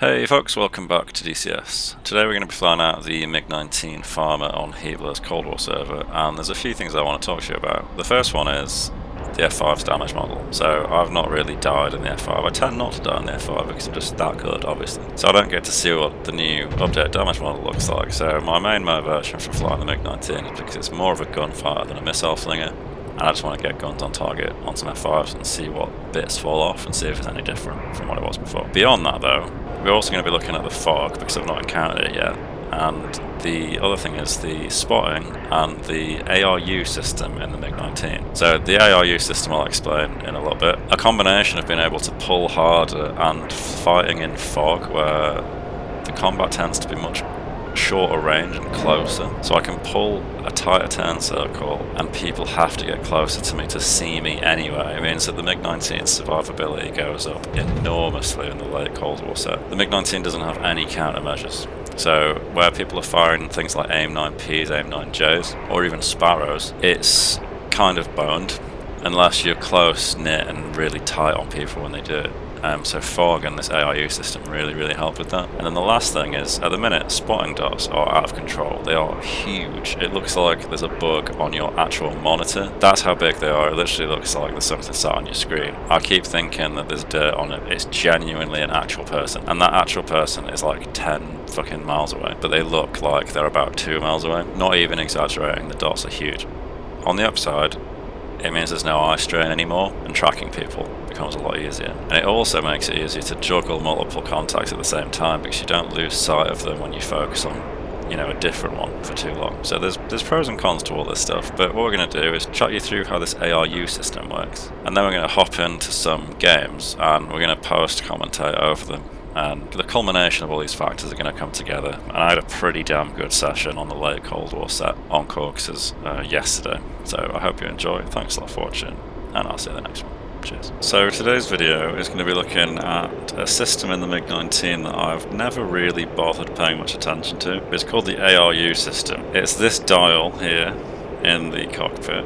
Hey folks, welcome back to DCS. Today we're going to be flying out the MiG-19 Farmer on Heatler's Cold War server, and there's a few things I want to talk to you about. The first one is the F5's damage model. So I've not really died in the F5. I tend not to die in the F5 because I'm just that good, obviously. So I don't get to see what the new updated damage model looks like. So my main motivation for flying the MiG-19 is because it's more of a gunfighter than a missile slinger. And I just want to get guns on target on some F5s and see what bits fall off and see if it's any different from what it was before. Beyond that though, we're also going to be looking at the fog because I've not encountered it yet. And the other thing is the spotting and the ARU system in the MiG-19. So the ARU system I'll explain in a little bit. A combination of being able to pull harder and fighting in fog where the combat tends to be much shorter range and closer, so I can pull a tighter turn circle and people have to get closer to me to see me anyway. It means that the MiG-19 survivability goes up enormously in the late Cold War set. The MiG-19 doesn't have any countermeasures, so where people are firing things like AIM-9Ps, AIM-9Js, or even Sparrows, it's kind of boned unless you're close, knit and really tight on people when they do it. So fog and this ARU system really help with that. And then the last thing is, at the minute, spotting dots are out of control. They are huge. It looks like there's a bug on your actual monitor. That's how big they are. It literally looks like there's something sat on your screen. I keep thinking that there's dirt on it. It's genuinely an actual person. And that actual person is like 10 fucking miles away. But they look like they're about 2 miles away. Not even exaggerating, the dots are huge. On the upside, it means there's no eye strain anymore, and tracking people becomes a lot easier. And it also makes it easier to juggle multiple contacts at the same time because you don't lose sight of them when you focus on, a different one for too long. So there's pros and cons to all this stuff, but what we're going to do is chat you through how this ARU system works, and then we're going to hop into some games and we're going to post-commentate over them. And the culmination of all these factors are going to come together. And I had a pretty damn good session on the late Cold War set on Caucasus yesterday. So I hope you enjoy. Thanks a lot for watching, and I'll see you in the next one. Cheers. So today's video is going to be looking at a system in the MiG-19 that I've never really bothered paying much attention to. It's called the ARU system. It's this dial here in the cockpit,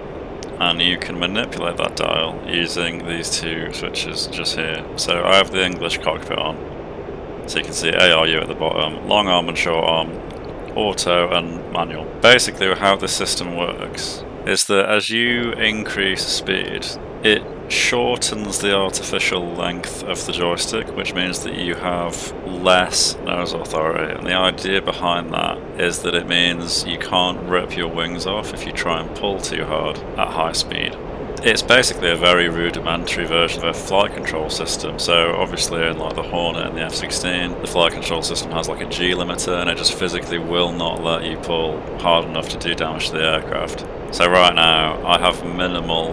and you can manipulate that dial using these two switches just here. So I have the English cockpit on. So you can see ARU at the bottom, long arm and short arm, auto and manual. Basically how the system works is that as you increase speed, it shortens the artificial length of the joystick, which means that you have less nose authority. And the idea behind that is that it means you can't rip your wings off if you try and pull too hard at high speed. It's basically a very rudimentary version of a flight control system. So obviously in like the Hornet and the F-16, the flight control system has like a G limiter and it just physically will not let you pull hard enough to do damage to the aircraft. So right now I have minimal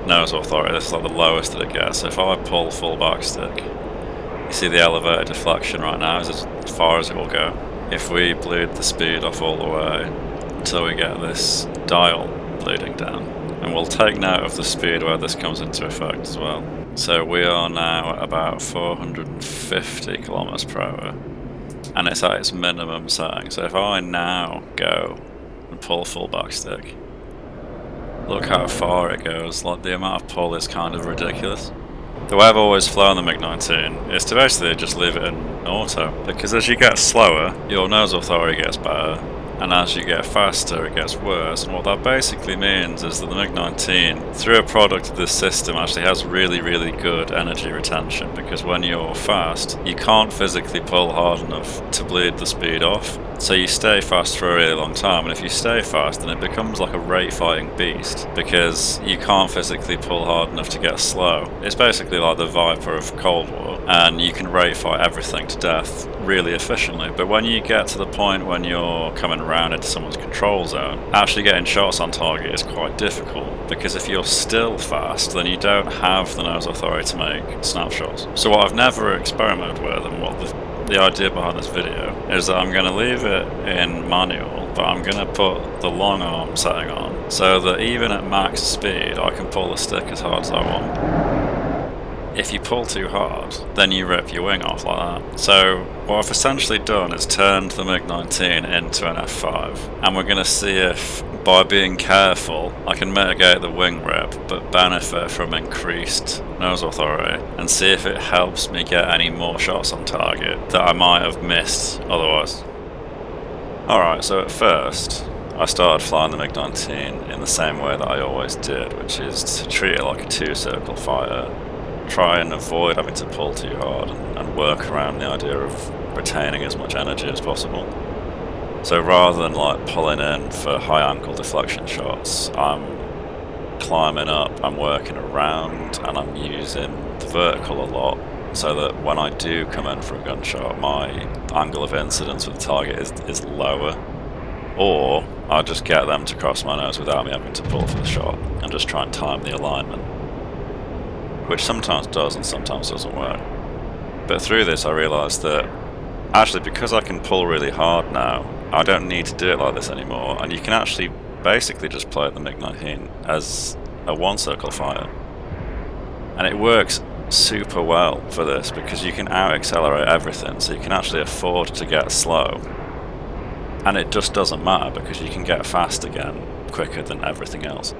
nose authority. This is like the lowest that it gets. So if I pull full backstick, you see the elevated deflection right now is as far as it will go. If we bleed the speed off all the way until we get this dial bleeding down, and we'll take note of the speed where this comes into effect as well. So we are now at about 450 kilometers per hour, and it's at its minimum setting. So if I now go and pull full backstick, look how far it goes. Like the amount of pull is kind of ridiculous. The way I've always flown the MiG-19 is to basically just leave it in auto, because as you get slower, your nose authority gets better, and as you get faster it gets worse. And what that basically means is that the MiG-19, through a product of this system, actually has really good energy retention, because when you're fast you can't physically pull hard enough to bleed the speed off, so you stay fast for a really long time. And if you stay fast, then it becomes like a rate fighting beast, because you can't physically pull hard enough to get slow. It's basically like the Viper of Cold War, and you can rate fight everything to death really efficiently. But when you get to the point when you're coming around into someone's control zone, actually getting shots on target is quite difficult, because if you're still fast then you don't have the nose authority to make snapshots. So what I've never experimented with, and what the idea behind this video, is that I'm going to leave it in manual, but I'm going to put the long arm setting on so that even at max speed I can pull the stick as hard as I want. If you pull too hard, then you rip your wing off like that. So what I've essentially done is turned the MiG-19 into an F5, and we're going to see if By being careful, I can mitigate the wing rip, but benefit from increased nose authority, and see if it helps me get any more shots on target that I might have missed otherwise. Alright, so at first, I started flying the MiG-19 in the same way that I always did, which is to treat it like a two-circle fighter, try and avoid having to pull too hard, and work around the idea of retaining as much energy as possible. So rather than like pulling in for high angle deflection shots, I'm climbing up, I'm working around, and I'm using the vertical a lot, so that when I do come in for a gunshot, my angle of incidence with the target is lower. Or I just get them to cross my nose without me having to pull for the shot, and just try and time the alignment, which sometimes does and sometimes doesn't work. But through this I realised that actually, because I can pull really hard now, I don't need to do it like this anymore, and you can actually basically just play the MiG-19 as a one-circle fighter. And it works super well for this, because you can out-accelerate everything, so you can actually afford to get slow. And it just doesn't matter, because you can get fast again quicker than everything else.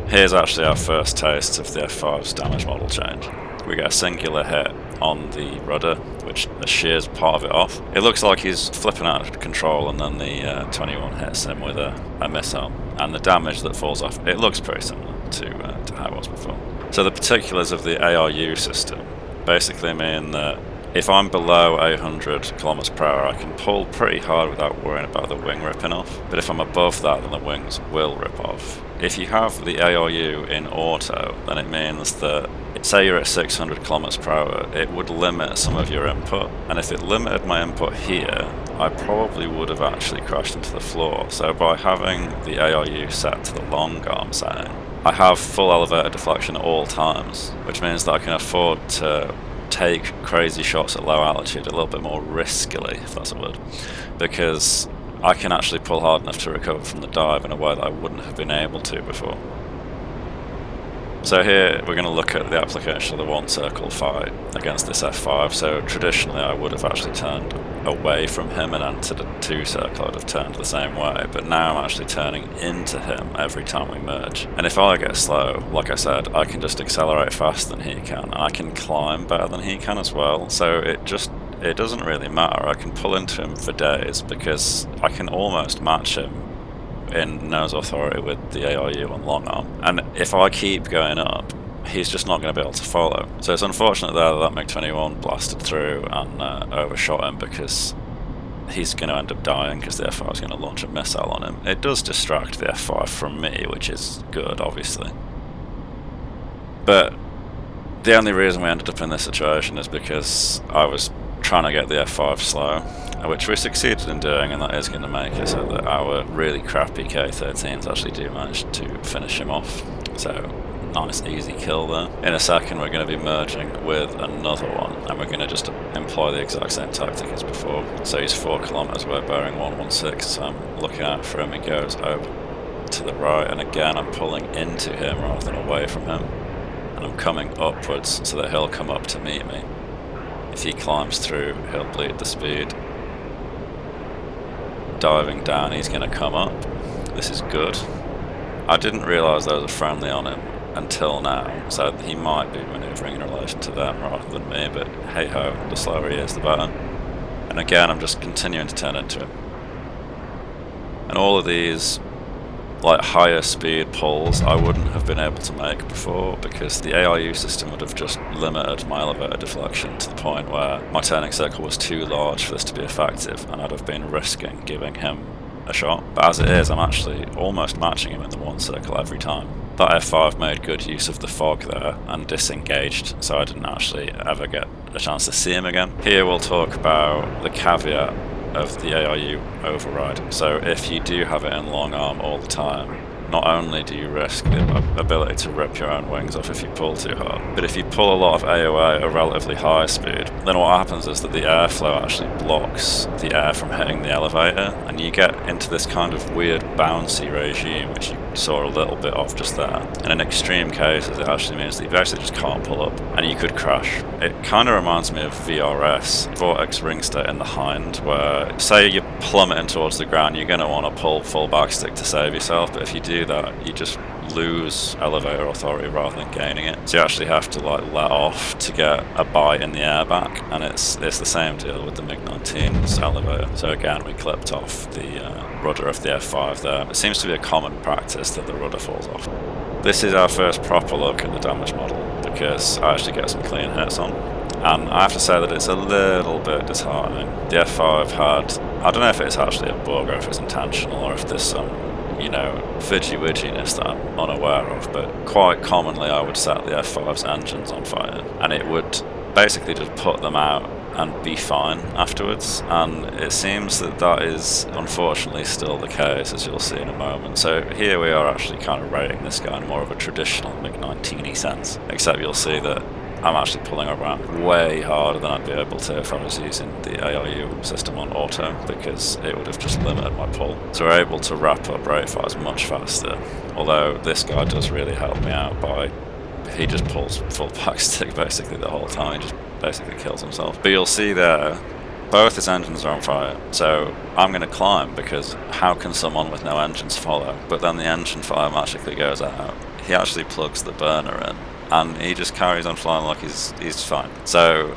Here's actually our first taste of the F5's damage model change. We get a singular hit on the rudder, which shears part of it off. It looks like he's flipping out of control, and then the 21 hits him with a missile. And the damage that falls off, it looks pretty similar to how it was before. So the particulars of the ARU system basically mean that if I'm below 800 km per hour, I can pull pretty hard without worrying about the wing ripping off. But if I'm above that, then the wings will rip off. If you have the ARU in auto, then it means that, say you're at 600 km per hour, it would limit some of your input. And if it limited my input here, I probably would have actually crashed into the floor. So by having the ARU set to the long arm setting, I have full elevator deflection at all times, which means that I can afford to take crazy shots at low altitude a little bit more riskily, if that's a word, because I can actually pull hard enough to recover from the dive in a way that I wouldn't have been able to before. So here we're going to look at the application of the one circle fight against this F5. So traditionally I would have actually turned away from him and entered a two circle. I would have turned the same way, but now I'm actually turning into him every time we merge. And if I get slow, like I said, I can just accelerate faster than he can, and I can climb better than he can as well. So it doesn't really matter. I can pull into him for days because I can almost match him in nose authority with the ARU on long arm. And if I keep going up, he's just not going to be able to follow. So it's unfortunate there that MiG-21 blasted through and overshot him, because he's going to end up dying because the F5 is going to launch a missile on him. It does distract the F5 from me, which is good, obviously. But the only reason we ended up in this situation is because I was trying to get the F5 slow, which we succeeded in doing, and that is going to make it so that our really crappy K-13s actually do manage to finish him off. So, nice easy kill there. In a second we're going to be merging with another one, and we're going to just employ the exact same tactic as before. So he's 4 kilometers away, bearing 116, so I'm looking out for him. He goes over to the right, and again I'm pulling into him rather than away from him. And I'm coming upwards so that he'll come up to meet me. If he climbs through, he'll bleed the speed. Diving down, he's going to come up. This is good. I didn't realise there was a friendly on him until now, so he might be manoeuvring in relation to them rather than me, but hey ho, the slower he is the better. And again I'm just continuing to turn into him. And all of these like higher speed pulls I wouldn't have been able to make before, because the ARU system would have just limited my elevator deflection to the point where my turning circle was too large for this to be effective, and I'd have been risking giving him a shot. But as it is, I'm actually almost matching him in the one circle every time. That F5 made good use of the fog there and disengaged, so I didn't actually ever get a chance to see him again. Here we'll talk about the caveat of the ARU override. So if you do have it in long arm all the time, not only do you risk the ability to rip your own wings off if you pull too hard, but if you pull a lot of AOA at a relatively high speed, then what happens is that the airflow actually blocks the air from hitting the elevator, and you get into this kind of weird bouncy regime, which you saw a little bit of just there. And in extreme cases, it actually means that you basically just can't pull up, and you could crash. It kind of reminds me of VRS, Vortex Ring State in the Hind, where say you're plummeting towards the ground, you're going to want to pull full backstick to save yourself, but if you do that, you just lose elevator authority rather than gaining it. So you actually have to like let off to get a bite in the air back, and it's the same deal with the MiG-19's elevator. So again, we clipped off the rudder of the F5 there. It seems to be a common practice that the rudder falls off. This is our first proper look at the damage model, because I actually get some clean hits on. And I have to say that it's a little bit disheartening. The F5 had, I don't know if it's actually a bug or if it's intentional or if there's some, you know, fidgy-widginess that I'm unaware of, but quite commonly I would set the F5's engines on fire, and it would basically just put them out and be fine afterwards, and it seems that that is unfortunately still the case, as you'll see in a moment. So here we are actually kind of rating this guy in more of a traditional MiG-19-y sense, except you'll see that I'm actually pulling around way harder than I'd be able to if I was using the ARU system on auto, because it would have just limited my pull. So we're able to wrap up rate fires much faster, although this guy does really help me out by, he just pulls full backstick basically the whole time, he just basically kills himself. But you'll see there, both his engines are on fire, so I'm going to climb, because how can someone with no engines follow? But then the engine fire magically goes out, he actually plugs the burner in, and he just carries on flying like he's fine. So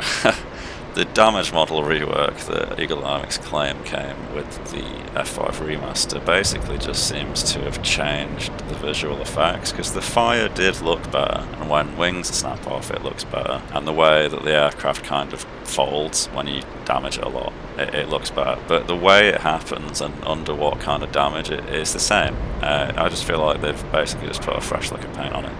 the damage model rework that Eagle Dynamics claim came with the F5 remaster basically just seems to have changed the visual effects, because the fire did look better, and when wings snap off it looks better, and the way that the aircraft kind of folds when you damage it a lot, it looks better, but the way it happens and under what kind of damage it is the same. I just feel like they've basically just put a fresh lick of paint on it.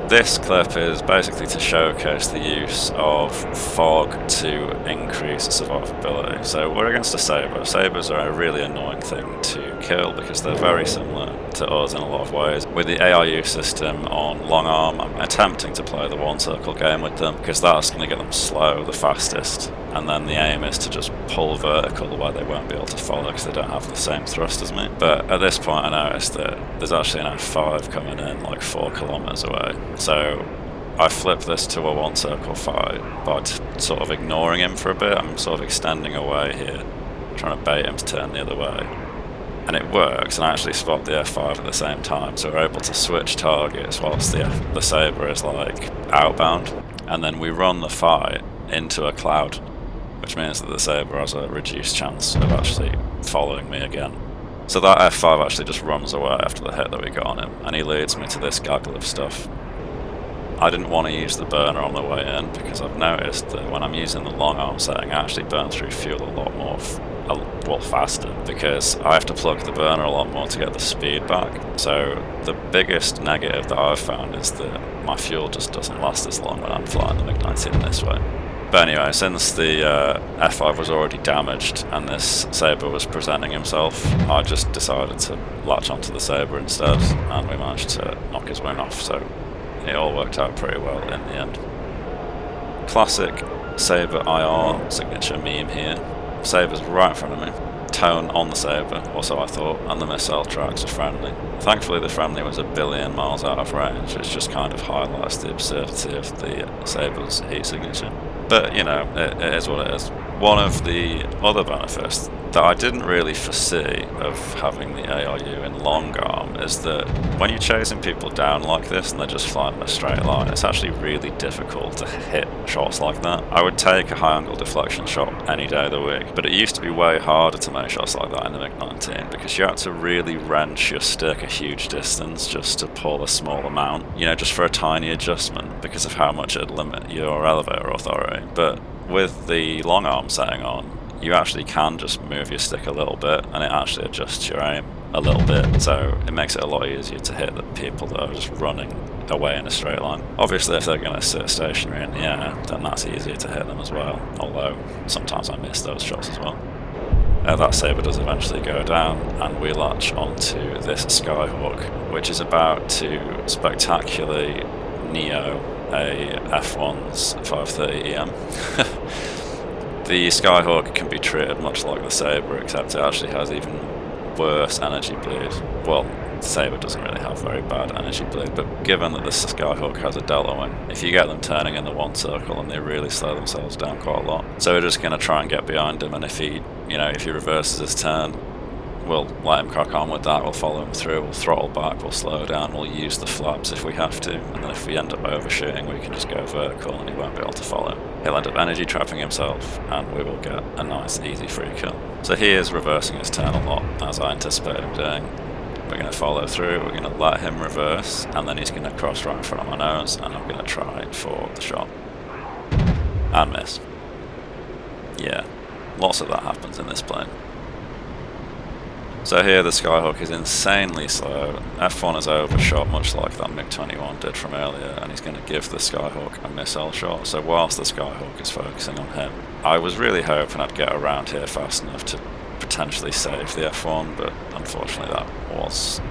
This clip is basically to showcase the use of fog to increase survivability. So we're against a Sabre. Sabres are a really annoying thing to kill because they're very similar to us in a lot of ways. With the ARU system on long arm, I'm attempting to play the one circle game with them because that's going to get them slow the fastest. And then the aim is to just pull vertical where they won't be able to follow because they don't have the same thrust as me. But at this point I noticed that there's actually an F5 coming in like 4 kilometers away. So I flip this to a one circle fight by sort of ignoring him for a bit. I'm sort of extending away here, trying to bait him to turn the other way. And it works, and I actually spot the F5 at the same time, so we're able to switch targets whilst the Sabre is like outbound. And then we run the fight into a cloud, which means that the Sabre has a reduced chance of actually following me again. So that F5 actually just runs away after the hit that we got on him, and he leads me to this gaggle of stuff. I didn't want to use the burner on the way in because I've noticed that when I'm using the long arm setting, I actually burn through fuel a lot more, faster, because I have to plug the burner a lot more to get the speed back. So the biggest negative that I've found is that my fuel just doesn't last as long when I'm flying the MiG-19 this way. But anyway, since the F5 was already damaged and this Sabre was presenting himself, I just decided to latch onto the Sabre instead, and we managed to knock his wing off, so it all worked out pretty well in the end. Classic Sabre IR signature meme here. Sabre's right in front of me. Tone on the Sabre, or so I thought, and the missile tracks are friendly. Thankfully the friendly was a billion miles out of range, which just kind of highlights the absurdity of the Sabre's heat signature. But, you know, it is what it is. One of the other benefits that I didn't really foresee of having the ARU in long arm is that when you're chasing people down like this and they're just flying in a straight line, it's actually really difficult to hit shots like that. I would take a high angle deflection shot any day of the week, but it used to be way harder to make shots like that in the MiG-19 because you had to really wrench your stick a huge distance just to pull a small amount, you know, just for a tiny adjustment because of how much it'd limit your elevator authority. But with the long arm setting on, you actually can just move your stick a little bit and it actually adjusts your aim a little bit, so it makes it a lot easier to hit the people that are just running away in a straight line. Obviously if they're going to sit stationary in the air, then that's easier to hit them as well, although sometimes I miss those shots as well. That Sabre does eventually go down, and we latch onto this Skyhawk, which is about to spectacularly neo a F1's 530 EM. The Skyhawk can be treated much like the Sabre, except it actually has even worse energy bleed. Well, the Sabre doesn't really have very bad energy bleed, but given that the Skyhawk has a delta wing, if you get them turning in the one circle, and they really slow themselves down quite a lot. So we're just going to try and get behind him, and if he reverses his turn, we'll let him crack on with that, we'll follow him through, we'll throttle back, we'll slow down, we'll use the flaps if we have to, and then if we end up overshooting, we can just go vertical and he won't be able to follow. He'll end up energy trapping himself, and we will get a nice easy free kill. So he is reversing his turn a lot, as I anticipated him doing. We're going to follow through, we're going to let him reverse, and then he's going to cross right in front of my nose, and I'm going to try for the shot. And miss. Yeah, lots of that happens in this plane. So here the Skyhawk is insanely slow. F1 is overshot much like that MiG-21 did from earlier, and he's going to give the Skyhawk a missile shot. So whilst the Skyhawk is focusing on him, I was really hoping I'd get around here fast enough to potentially save the F1, but unfortunately that was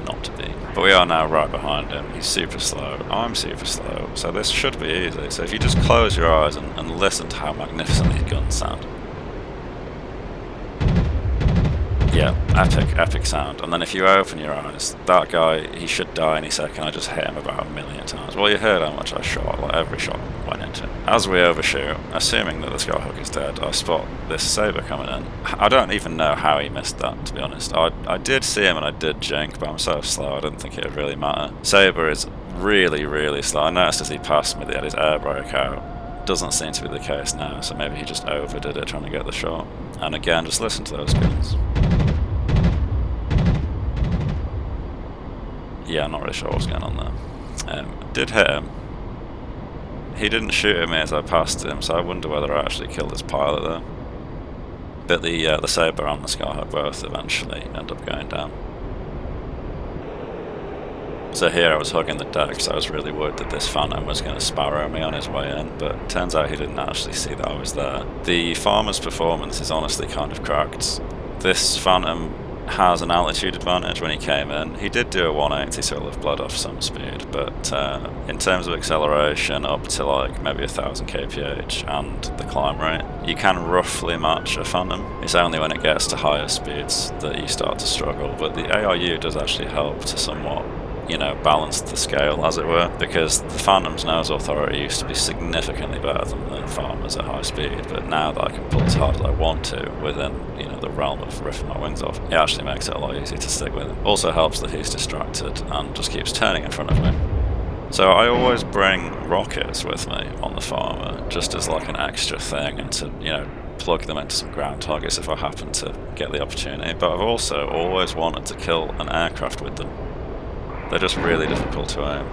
not to be. But we are now right behind him. He's super slow, I'm super slow, so this should be easy. So if you just close your eyes and listen to how magnificent these guns sound. Yeah, epic sound. And then if you open your eyes, that guy, he should die any second. I just hit him about 1,000,000 times. Well, you heard how much I shot, like every shot went into him. As we overshoot, assuming that the Skyhawk is dead, I spot this Sabre coming in. I don't even know how he missed that, to be honest. I did see him and I did jink, but I'm so slow I didn't think it would really matter. Sabre is really, really slow. I noticed as he passed me that he had his air brake out. Doesn't seem to be the case now, so maybe he just overdid it trying to get the shot. And again, just listen to those guns. Yeah, I'm not really sure what's going on there. Did hit him. He didn't shoot at me as I passed him, so I wonder whether I actually killed his pilot there. But the Sabre and the Skyhawk both eventually end up going down. So here I was hugging the deck, so I was really worried that this Phantom was going to sparrow me on his way in, but turns out he didn't actually see that I was there. The Farmer's performance is honestly kind of cracked. This Phantom has an altitude advantage when he came in. He did do a 180, so he'll have bled off some speed, but in terms of acceleration up to like maybe 1000 kph and the climb rate, you can roughly match a Phantom. It's only when it gets to higher speeds that you start to struggle, but the ARU does actually help to somewhat, balance the scale, as it were, because the Phantom's nose authority used to be significantly better than the Farmer's at high speed, but now that I can pull as hard as I want to within, the realm of ripping my wings off, it actually makes it a lot easier to stick with him. Also helps that he's distracted and just keeps turning in front of me. So I always bring rockets with me on the Farmer, just as like an extra thing, and to, plug them into some ground targets if I happen to get the opportunity, but I've also always wanted to kill an aircraft with them. They're just really difficult to aim.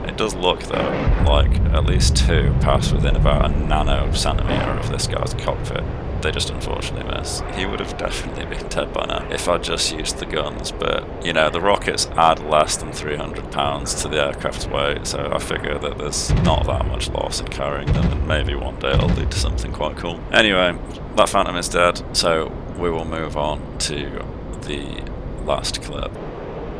It does look, though, like at least two pass within about a nano-centimetre of this guy's cockpit. They just unfortunately miss. He would have definitely been dead by now if I'd just used the guns, but, the rockets add less than 300 pounds to the aircraft's weight, so I figure that there's not that much loss in carrying them, and maybe one day it'll lead to something quite cool. Anyway, that Phantom is dead, so we will move on to the last clip.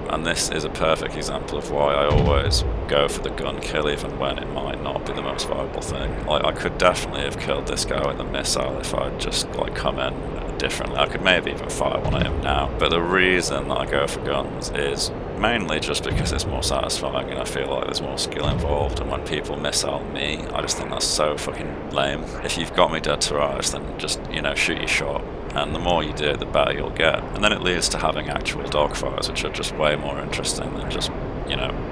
And this is a perfect example of why I always go for the gun kill even when it might not be the most viable thing. Like, I could definitely have killed this guy with a missile if I'd just come in differently. I could maybe even fire one at him now. But the reason that I go for guns is mainly just because it's more satisfying and I feel like there's more skill involved, and when people missile me, I just think that's so fucking lame. If you've got me dead to rights, then just, shoot your shot. And the more you do, the better you'll get. And then it leads to having actual dogfights, which are just way more interesting than just,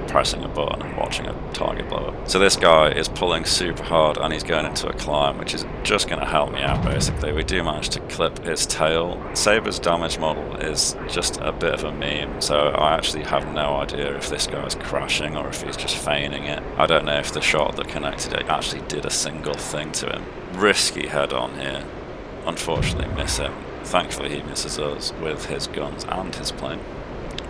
pressing a button and watching a target blow up. So this guy is pulling super hard and he's going into a climb, which is just going to help me out basically. We do manage to clip his tail. Sabre's damage model is just a bit of a meme, so I actually have no idea if this guy's crashing or if he's just feigning it. I don't know if the shot that connected it actually did a single thing to him. Risky head on here. Unfortunately miss him. Thankfully he misses us with his guns and his plane.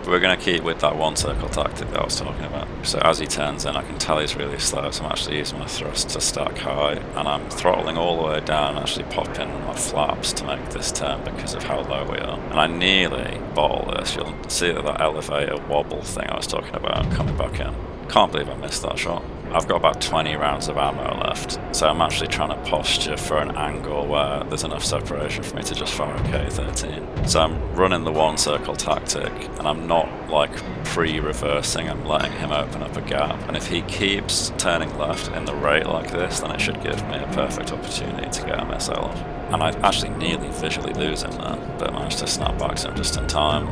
But we're going to keep with that one circle tactic that I was talking about. So as he turns in, I can tell he's really slow, so I'm actually using my thrust to stack high, and I'm throttling all the way down, actually popping my flaps to make this turn because of how low we are. And I nearly bottle this. You'll see that elevator wobble thing I was talking about coming back in. Can't believe I missed that shot. I've got about 20 rounds of ammo left, so I'm actually trying to posture for an angle where there's enough separation for me to just fire a K-13. So I'm running the one circle tactic, and I'm not like pre-reversing, I'm letting him open up a gap, and if he keeps turning left in the rate like this, then it should give me a perfect opportunity to get a missile off. And I actually nearly visually lose him there, but managed to snap back to him just in time.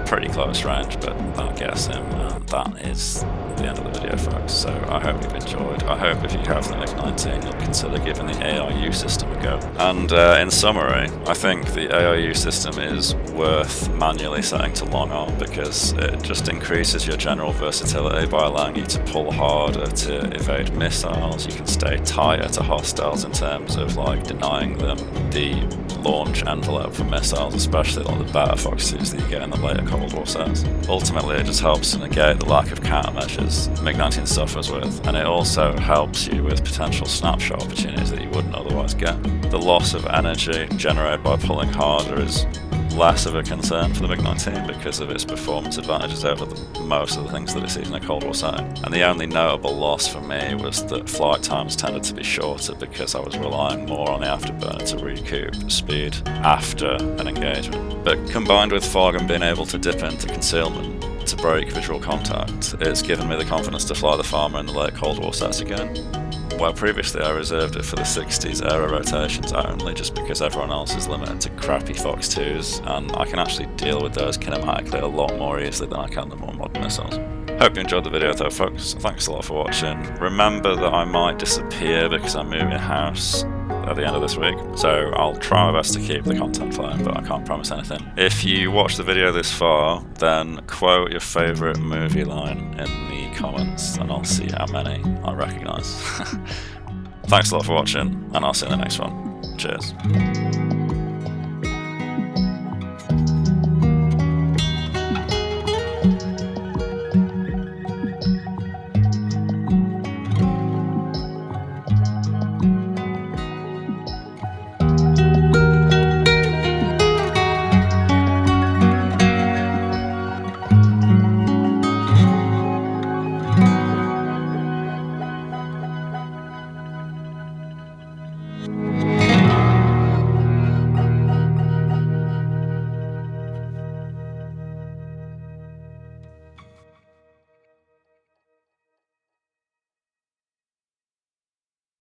Pretty close range, but that gets him, and that is the end of the video, folks. So I hope you've enjoyed. I hope if you have the MiG-19, you'll consider giving the ARU system a go. And in summary, I think the ARU system is worth manually setting to long arm because it just increases your general versatility by allowing you to pull harder to evade missiles. You can stay tighter to hostiles in terms of like denying them the launch envelope for missiles, especially like the better Fox 2s that you get in the later Cold War sets. Ultimately, it just helps to negate the lack of countermeasures MiG-19 suffers with, and it also helps you with potential snapshot opportunities that you wouldn't otherwise get. The loss of energy generated by pulling harder is less of a concern for the MiG-19 because of its performance advantages over most of the things that it sees in a Cold War setting. And the only notable loss for me was that flight times tended to be shorter because I was relying more on the afterburner to recoup speed after an engagement. But combined with fog and being able to dip into concealment to break visual contact, it's given me the confidence to fly the Farmer in the late Cold War sets again. Where previously I reserved it for the 60s era rotations only just because everyone else is limited to crappy Fox 2s, and I can actually deal with those kinematically a lot more easily than I can the more modern missiles. Hope you enjoyed the video though, folks. Thanks a lot for watching. Remember that I might disappear because I'm moving house at the end of this week, so I'll try my best to keep the content flowing, but I can't promise anything. If you watched the video this far, then quote your favourite movie line in the comments and I'll see how many I recognise. Thanks a lot for watching, and I'll see you in the next one. Cheers.